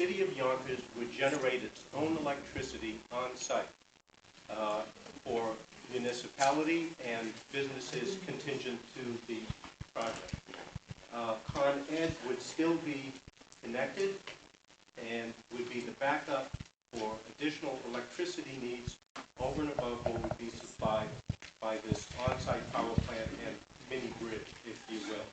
city of Yonkers would generate its own electricity on site for municipality and businesses contingent to the project. Con Ed would still be connected and would be the backup for additional electricity needs over and above what would be supplied by this on-site power plant and mini grid, if you will.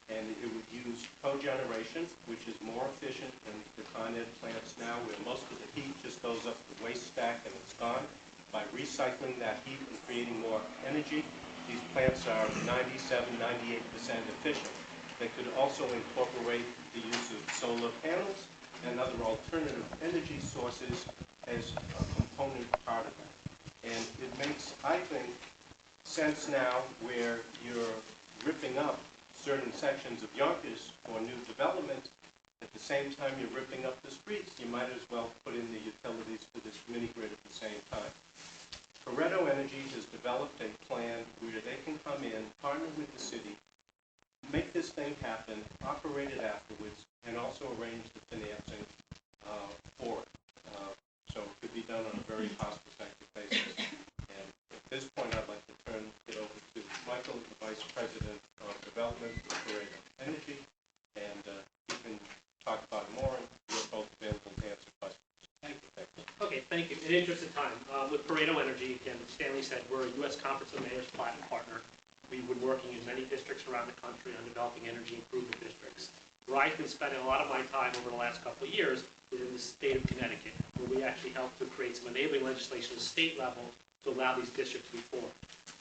And it would use cogeneration, which is more efficient than the Con Ed plants now, where most of the heat just goes up the waste stack and it's gone. By recycling that heat and creating more energy, these plants are 97, 98% efficient. They could also incorporate the use of solar panels and other alternative energy sources as a component part of that. And it makes, I think, sense now where you're ripping up certain sections of Yonkers for new development. At the same time you're ripping up the streets, you might as well put in the utilities for this mini grid at the same time. Pareto Energy has developed a plan where they can come in, partner with the city, make this thing happen, operate it afterwards, and also arrange the financing for it. So it could be done on a very cost-effective basis. And at this point, I'd like to turn it over to Michael, the Vice President of Development for Pareto Energy, and he can talk about it more, and we're both available to answer questions. Thank you. Okay, thank you. In the interest of time, with Pareto Energy, again, Stanley said, we're a U.S. Conference of Mayors Platinum partner. We've been working in many districts around the country on developing energy improvement districts. Where I've been spending a lot of my time over the last couple of years is in the state of Connecticut, where we actually helped to create some enabling legislation at the state level to allow these districts to be formed.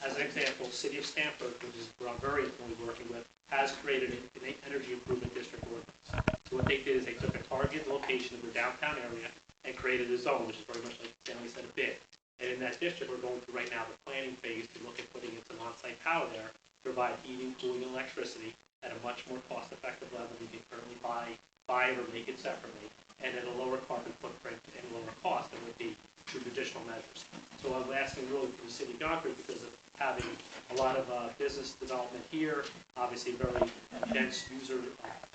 As an example, the city of Stamford, which is where I'm very intimately working with, has created an energy improvement district ordinance. So what they did is they took a target location of their downtown area and created a zone, which is very much like Stanley said, a bid. And in that district, we're going through right now the planning phase to look at putting in some on-site power there to provide heating, cooling, and electricity at a much more cost-effective level than you can currently buy or make it separately, and at a lower carbon footprint and lower cost than would be through traditional measures. So I'm asking really from the city of Yonkers, because of having a lot of business development here, obviously very dense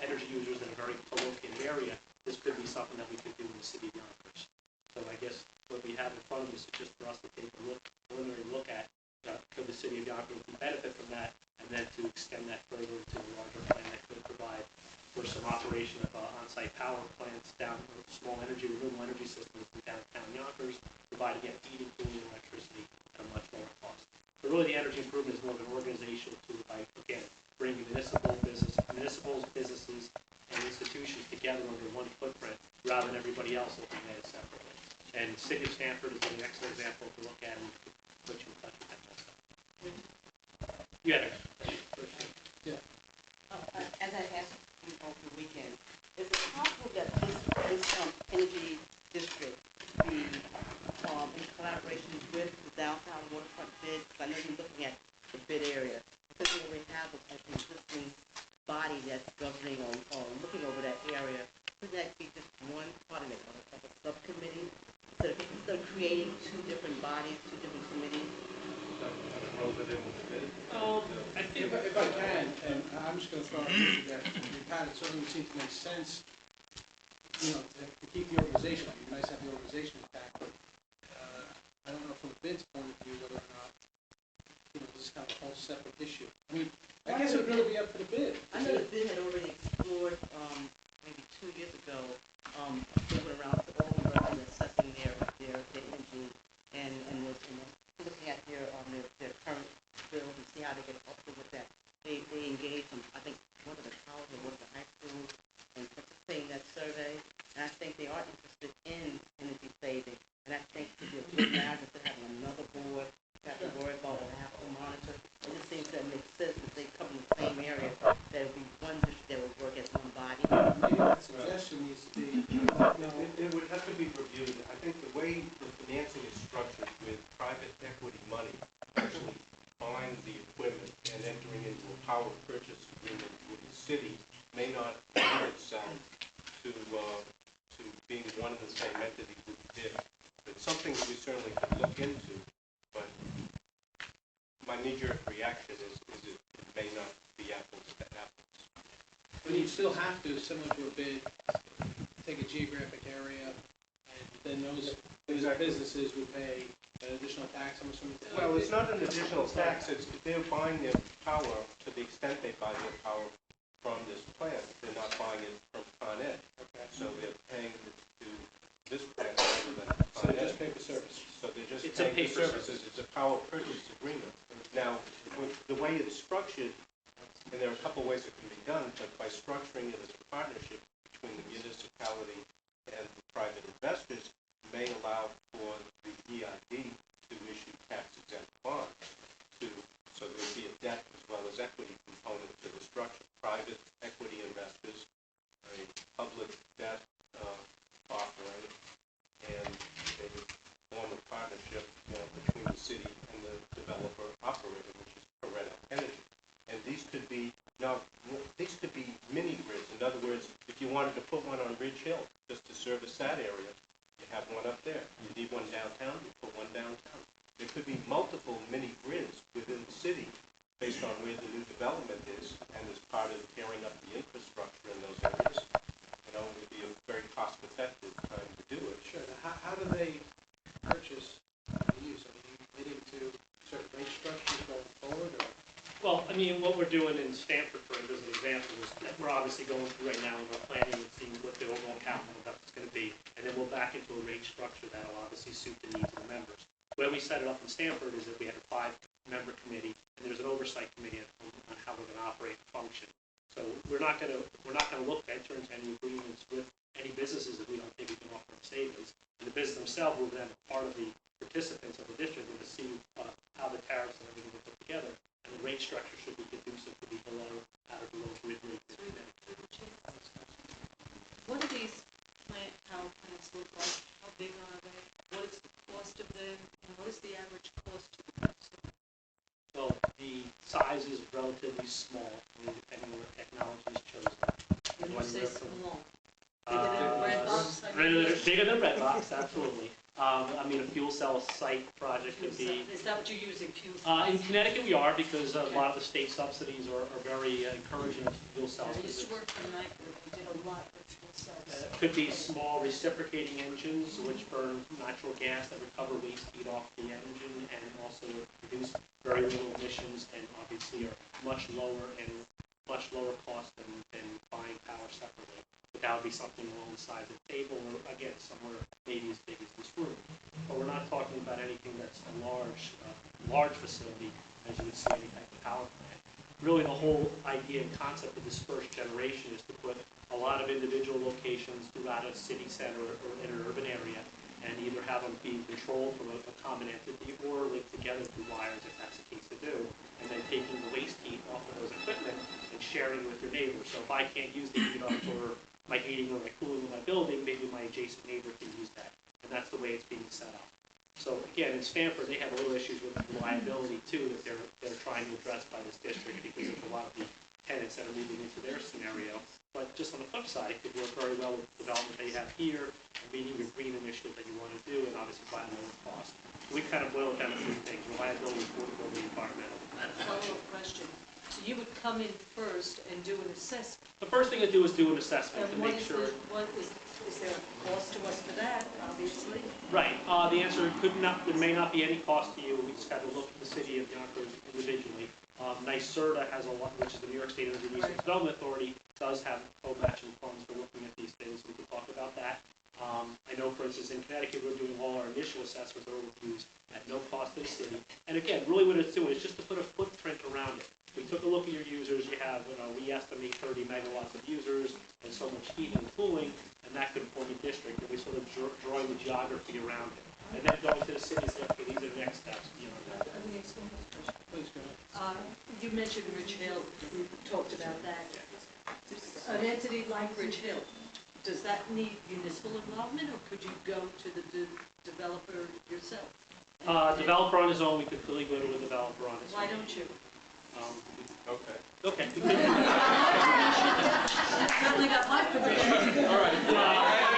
energy users in a very co-located area, this could be something that we could do in the city of Yonkers. So I guess what we have in front of us is just for us to take a preliminary look at could the city of Yonkers benefit from that, and then to extend that further to a larger plan that could provide for some operation of on-site power plants down small renewable energy systems in downtown Yonkers, providing heating, cooling, and electricity at a much lower cost. But really the energy improvement is more of an organizational tool by, again, bringing municipals, businesses, and institutions together under one footprint rather than everybody else looking at it separately. And the city of Stamford is an excellent example to look at and put you in touch with that kind of stuff. You had a question? Yeah. As I asked you over the weekend, is it possible that this energy district be in collaboration with the downtown waterfront bid? Because I know you're looking at the bid area. Because we already have an existing body that's governing or looking over that area. Could that be just one part of it, of a subcommittee? Instead of creating two different bodies, two different committees? I think if I can, and I'm just going to throw out that we've had, it certainly seems to make sense, to keep the organization. It'd be nice to have the organization back, but I don't know from the bid's point of view whether or not, this is kind of a whole separate issue. I mean, I guess it would really be up to the bid. I know the bid had already explored, maybe 2 years ago, they went around to all the levels assessing their energy and was looking at their current bills and see how they get up with that. They engaged them, I think, one of the colleges or one of the high schools and participating in that survey. And I think they are interested in energy saving. And I think to be a good manager to having another board to have to worry about or have to monitor. It just seems that makes sense if they come in the same area, that would be one district that would work as one body. Maybe that suggestion needs to be. It would have to be reviewed. I think the way the financing is structured with private equity money, actually buying the equipment and entering into a power purchase agreement with the city may not lend itself to being one and the same entity with the bid. It's something that we certainly could look into, but my knee-jerk reaction is it may not be apples to apples. But you still have to, similar to a bid, take a geographic area, and then those businesses would pay an additional tax, I'm assuming? Well, it's not an additional tax, it's, they're buying their power, to the extent they buy their power from this plant, they're not buying it from Con Ed. Okay. So they're paying to this plant rather than So Con they Ed. just pay for service? So they're just It's a paying pay for for services, it's a power purchase agreement. Now, with the way it's structured, and there are a couple ways it can be done, but by structuring it as a partnership between the municipality and the private investors, may allow for the EID to issue tax-exempt bonds so there would be a debt as well as equity component to the structure. Private equity investors, a public debt offering, and a form of partnership between the city and the developer operator, which is Pareto Energy. And these could be mini grids. In other words, if you wanted to put one on Ridge Hill just to service that area, you have one up there. You need one downtown, you put one downtown. There could be multiple mini grids within the city based on where the new development is, and as part of tearing up the infrastructure in those areas, it would be a very cost-effective time to do it. Sure. Now, how do they purchase the use? Are they relating to certain rate structures going forward, or? Well, I mean, what we're doing in Stanford, for as an example, is that we're obviously going through right now and we're planning and seeing what the overall capital investment is going to be, and then we'll back into a rate structure that'll obviously suit the needs of the members. The way we set it up in Stanford is that we have a 5-member committee, and there's an oversight committee on how we're going to operate and function. So we're not going to look to enter into any agreements with any businesses that we don't think we can offer them savings. And the business themselves will then be part of the participants of the district and to see how the tariffs and everything are put together. And the rate structure should be conducive to be out of below grid rate. What do these power plants look like? How big are they? What is the cost of them? And what is the average cost to the customer? Well, the size is relatively small, depending on what technology is chosen. When you say small, Bigger than Redbox, absolutely. I mean, a fuel cell site project could be. Is that what you're using, fuel cells? In Connecticut, we are, because a lot of the state subsidies are very encouraging of fuel cells. I used to work for Nike. We did a lot with fuel cells. Could be small reciprocating engines, which burn natural gas that recover waste heat off the engine, and also produce very little emissions, and obviously are much lower cost than buying power separately. But that would be something along the sides of the table, or again, somewhere maybe as big as this room. But we're not talking about anything that's a large facility, as you would see any type of power plant. Really, the whole idea and concept of this first generation is to put a lot of individual locations throughout a city center or in an urban area, and either have them be controlled from a common entity or linked together through wires, if that's the case to do, and then taking the waste heat off of those equipment and sharing it with your neighbors. So if I can't use the heat up for my heating or my cooling in my building, maybe my adjacent neighbor can use that. And that's the way it's being set up. So again, in Stanford, they have a little issues with reliability too that they're trying to address by this district, because of a lot of the tenants that are moving into their scenario. But just on the flip side, it could work very well with the development they have here, and meeting your green initiative that you want to do, and obviously by lower cost. We kind of boil it down to 3 things: reliability, affordability, environmental. Follow-up question. So you would come in first and do an assessment? The first thing to do is do an assessment to And make sure. Is there a cost to us for that, obviously? Right. The answer there may not be any cost to you. We just got to look at the city of Yonkers individually. NYSERDA has a lot, which is the New York State Energy Research Development Authority, does have co-matching funds for looking at these things. We can talk about that. I know, for instance, in Connecticut, we're doing all our initial assessments or reviews at no cost to the city. And again, really what it's doing is just to put a footprint around it. We took a look at your users. You have, we estimate 30 megawatts of users and so much heating and cooling, and that could form a district. And we sort of drawing the geography around it. And then going to the city and saying, okay, these are the next steps. Please go ahead. You mentioned Ridge Hill. We talked about that. An entity like Ridge Hill, does that need municipal involvement, or could you go to the developer yourself? Developer on his own, we could clearly go to a developer on his own. Why don't you? Okay. Okay. Certainly got my permission. All right.